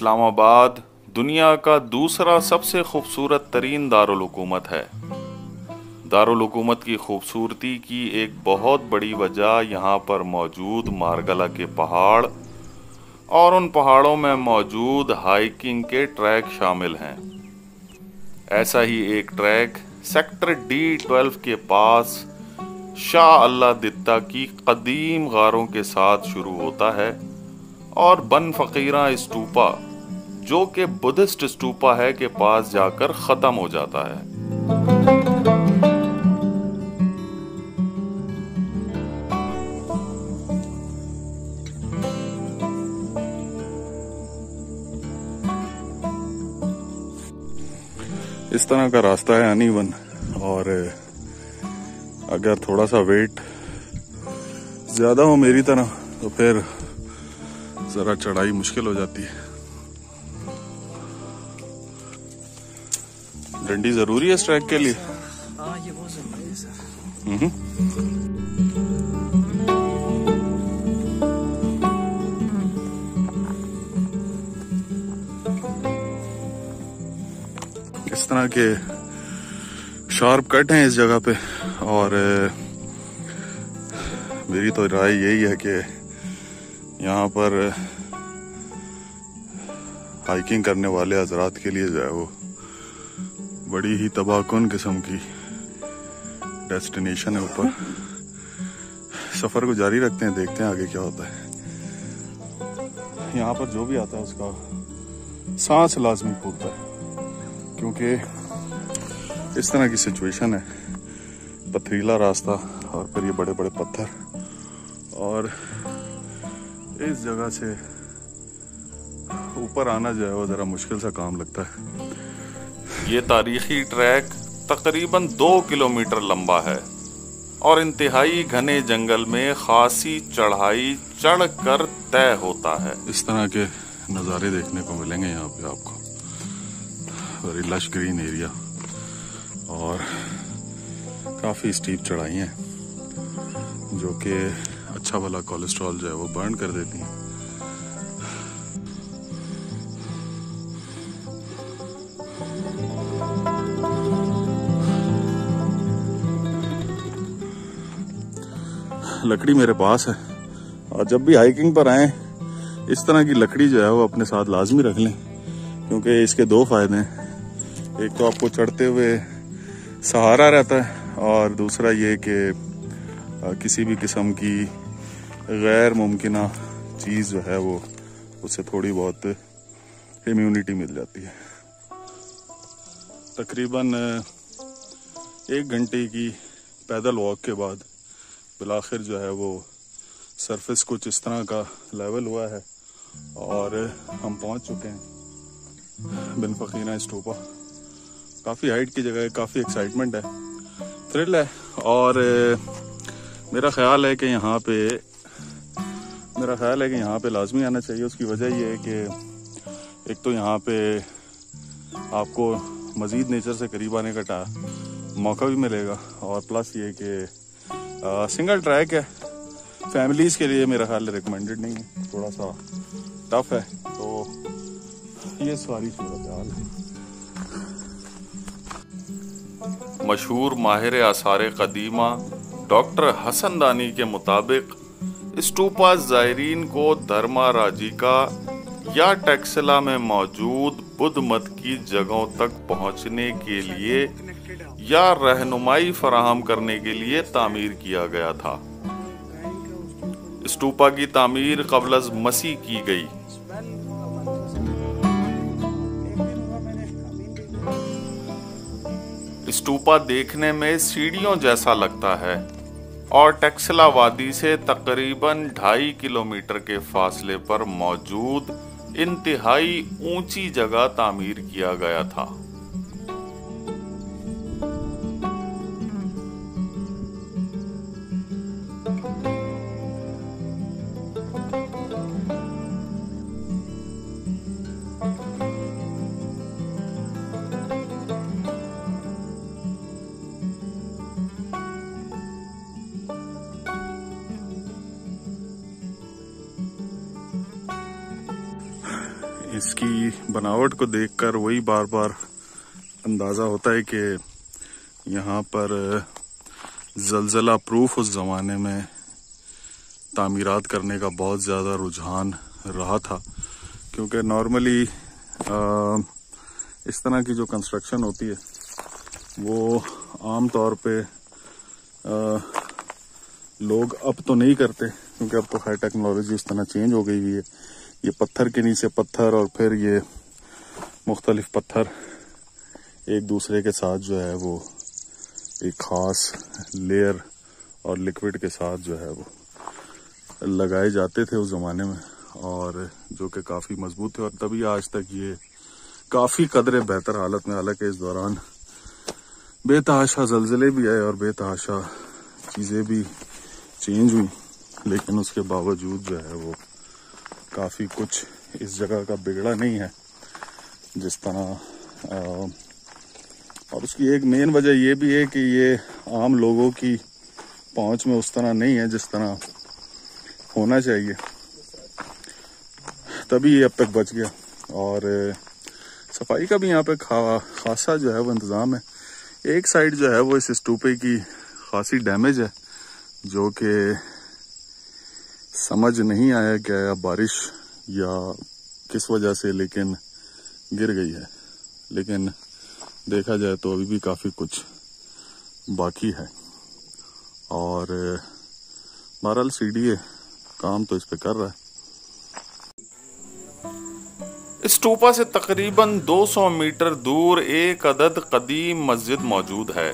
इस्लामाबाद दुनिया का दूसरा सबसे खूबसूरत तरीन दारुल हुकूमत है। दारुल हुकूमत की खूबसूरती की एक बहुत बड़ी वजह यहाँ पर मौजूद मारगला के पहाड़ और उन पहाड़ों में मौजूद हाइकिंग के ट्रैक शामिल हैं। ऐसा ही एक ट्रैक सेक्टर D12 के पास शाह अल्लाह दित्ता की कदीम गारों के साथ शुरू होता है और बन फकीरा स्टूपा, जो कि बुद्धिस्ट स्टूपा है, के पास जाकर खत्म हो जाता है। इस तरह का रास्ता है अनइवन, और अगर थोड़ा सा वेट ज्यादा हो मेरी तरह तो फिर जरा चढ़ाई मुश्किल हो जाती है। डंडी जरूरी है इस ट्रैक के लिए। हाँ, ये बहुत जरूरी है सर। इस तरह के शार्प कट हैं इस जगह पे, और मेरी तो राय यही है कि यहाँ पर हाइकिंग करने वाले हजरात के लिए जो है वो बड़ी ही तबाहकुन किस्म की डेस्टिनेशन है। ऊपर सफर को जारी रखते हैं, देखते हैं आगे क्या होता है। यहाँ पर जो भी आता है उसका सांस लाजमी फूलता है, क्योंकि इस तरह की सिचुएशन है, पथरीला रास्ता और फिर ये बड़े बड़े पत्थर, और इस जगह से ऊपर आना जो है वो जरा मुश्किल सा काम लगता है। ये तारीखी ट्रैक तकरीबन 2 किलोमीटर लंबा है और इंतहाई घने जंगल में खासी चढ़ाई चढ़कर तय होता है। इस तरह के नज़ारे देखने को मिलेंगे यहाँ पे आपको। वेरी लश ग्रीन एरिया और काफ़ी स्टीप चढ़ाई हैं, जो कि अच्छा वाला कोलेस्ट्रॉल जो है वो बर्न कर देती हैं। लकड़ी मेरे पास है, और जब भी हाइकिंग पर आए इस तरह की लकड़ी जो है वो अपने साथ लाजमी रख लें, क्योंकि इसके 2 फायदे हैं। एक तो आपको चढ़ते हुए सहारा रहता है, और दूसरा ये कि किसी भी किस्म की गैर मुमकिना चीज़ जो है वो उससे थोड़ी बहुत इम्यूनिटी मिल जाती है। तकरीबन 1 घंटे की पैदल वॉक के बाद बिलाखिर जो है वो सरफेस कुछ इस तरह का लेवल हुआ है और हम पहुंच चुके हैं बन फकीरा स्टूपा। काफ़ी हाइट की जगह है, काफ़ी एक्साइटमेंट है, थ्रिल है, और मेरा ख्याल है कि यहाँ पे लाजमी आना चाहिए। उसकी वजह ये है कि एक तो यहाँ पे आपको मज़ीद नेचर से करीब आने का मौका भी मिलेगा, और प्लस ये कि सिंगल ट्रैक है, फैमिलीज़ के लिए मेरा ख्याल रिकमेंडेड नहीं है, थोड़ा सा टफ है। तो ये सारी सूरत हाल है। मशहूर माहिर आसार कदीमा डॉक्टर हसन दानी के मुताबिक स्टूपा ज़ायरीन को धर्मा राजिका या टेक्सला में मौजूद बुद्ध मत की जगहों तक पहुंचने के लिए या रहनुमाई फराहम करने के लिए तामीर किया गया था। स्टूपा की तामीर क़ब्ल अज़ मसीह की गई। स्टूपा देखने में सीढ़ियों जैसा लगता है और टेक्सला वादी से तकरीबन 2.5 किलोमीटर के फासले पर मौजूद इंतहाई ऊंची जगह तामीर किया गया था। इसकी बनावट को देखकर वही बार बार अंदाज़ा होता है कि यहाँ पर ज़लज़ला प्रूफ उस ज़माने में तामीरात करने का बहुत ज़्यादा रुझान रहा था, क्योंकि नॉर्मली इस तरह की जो कंस्ट्रक्शन होती है वो आम तौर पे लोग अब तो नहीं करते, क्योंकि अब तो खैर टेक्नोलॉजी इस तरह चेंज हो गई हुई है। ये पत्थर के नीचे पत्थर और फिर ये मुख्तलिफ पत्थर एक दूसरे के साथ जो है वो एक ख़ास लेयर और लिक्विड के साथ जो है वो लगाए जाते थे उस ज़माने में, और जो कि काफ़ी मजबूत थे, और तभी आज तक ये काफ़ी कदरे बेहतर हालत में। हालांकि इस दौरान बेतहाशा ज़लज़ले भी आए और बेतहाशा चीज़ें भी चेंज हुई, लेकिन उसके बावजूद जो है वो काफ़ी कुछ इस जगह का बिगड़ा नहीं है जिस तरह। और उसकी एक मेन वजह ये भी है कि ये आम लोगों की पहुंच में उस तरह नहीं है जिस तरह होना चाहिए, तभी ये अब तक बच गया। और सफाई का भी यहाँ पे खासा जो है वो इंतज़ाम है। एक साइड जो है वो इस स्तूपे की खासी डैमेज है, जो कि समझ नहीं आया क्या बारिश या किस वजह से, लेकिन गिर गई है। लेकिन देखा जाए तो अभी भी काफ़ी कुछ बाकी है, और बहरहाल सीडीए काम तो इस पे कर रहा है। स्तूपा से तकरीबन 200 मीटर दूर एक अदद कदीम मस्जिद मौजूद है,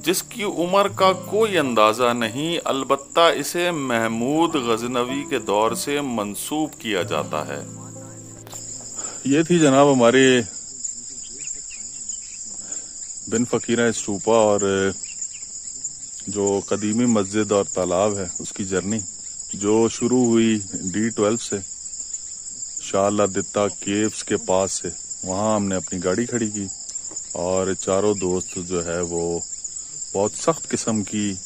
जिसकी उम्र का कोई अंदाज़ा नहीं, अलबत्ता इसे महमूद गजनवी के दौर से मंसूब किया जाता है। ये थी जनाब हमारे बिन फकीरा स्तूपा और जो कदीमी मस्जिद और तालाब है उसकी जर्नी, जो शुरू हुई D12 से, शाह अल्लाह केव्स के पास से। वहाँ हमने अपनी गाड़ी खड़ी की और चारों दोस्त जो है वो बहुत सख्त किस्म की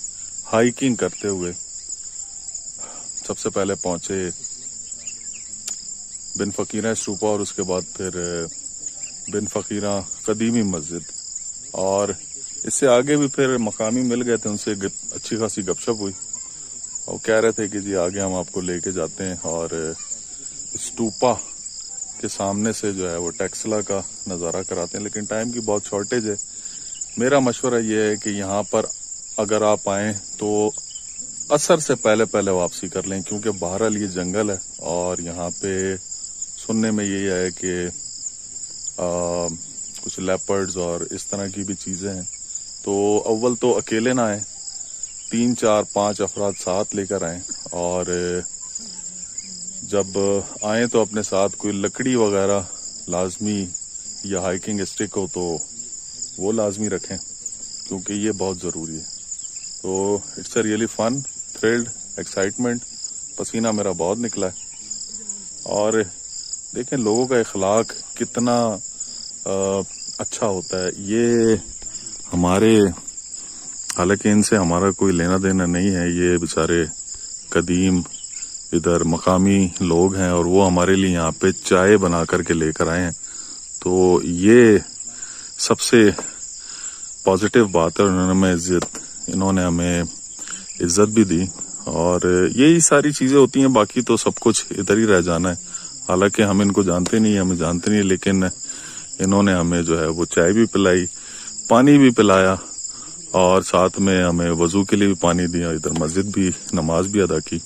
हाइकिंग करते हुए सबसे पहले पहुंचे बिन फकीरा स्तूपा, और उसके बाद फिर बिन फकीरा कदीमी मस्जिद, और इससे आगे भी फिर मकामी मिल गए थे, उनसे अच्छी खासी गपशप हुई और कह रहे थे कि जी आगे हम आपको लेके जाते हैं और स्तूपा के सामने से जो है वो टेक्सला का नज़ारा कराते हैं। लेकिन टाइम की बहुत शॉर्टेज है। मेरा मशवरा ये है कि यहाँ पर अगर आप आएँ तो असर से पहले पहले वापसी कर लें, क्योंकि बहरहाल ये जंगल है और यहाँ पे सुनने में यही है कि कुछ लेपर्ड्स और इस तरह की भी चीज़ें हैं। तो अव्वल तो अकेले ना आए, 3, 4, 5 अफराद साथ लेकर आएँ, और जब आए तो अपने साथ कोई लकड़ी वगैरह लाजमी या हाइकिंग स्टिक हो तो वो लाजमी रखें, क्योंकि ये बहुत ज़रूरी है। तो it's a really fun, thrilled, excitement. पसीना मेरा बहुत निकला है, और देखें लोगों का इखलाक कितना अच्छा होता है। ये हमारे, हालांकि इनसे हमारा कोई लेना देना नहीं है, ये बेचारे कदीम इधर मकामी लोग हैं और वो हमारे लिए यहाँ पे चाय बना करके लेकर आए हैं। तो ये सबसे पॉजिटिव बात है, इन्होंने हमें इज्जत भी दी, और यही सारी चीज़ें होती हैं। बाकी तो सब कुछ इधर ही रह जाना है। हालांकि हम इनको जानते नहीं, हमें जानते नहीं, लेकिन इन्होंने हमें जो है वो चाय भी पिलाई, पानी भी पिलाया, और साथ में हमें वजू के लिए भी पानी दिया, इधर मस्जिद भी, नमाज भी अदा की,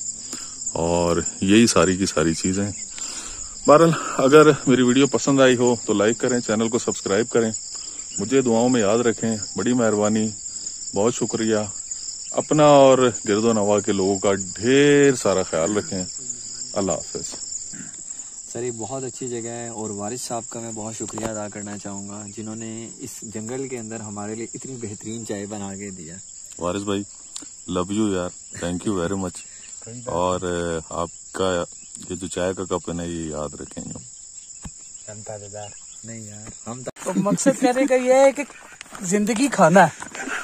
और यही सारी की सारी चीज़ें। बहरहाल अगर मेरी वीडियो पसंद आई हो तो लाइक करें, चैनल को सब्सक्राइब करें, मुझे दुआओं में याद रखें। बड़ी मेहरबानी, बहुत शुक्रिया। अपना और गिरदो नवा के लोगों का ढेर सारा ख्याल रखें। अल्लाह हाफ़िज़। सर ये बहुत अच्छी जगह है, और वारिस साहब का मैं बहुत शुक्रिया अदा करना चाहूँगा जिन्होंने इस जंगल के अंदर हमारे लिए इतनी बेहतरीन चाय बना के दिया। वारिस भाई लव यू यार, थैंक यू वेरी मच। और आपका ये जो चाय का कप है ना, ये याद रखेंगे। नहीं यार, हम तो मकसद कहने का ये है कि जिंदगी खाना है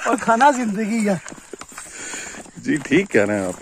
और खाना जिंदगी है। जी ठीक कह रहे हैं आप।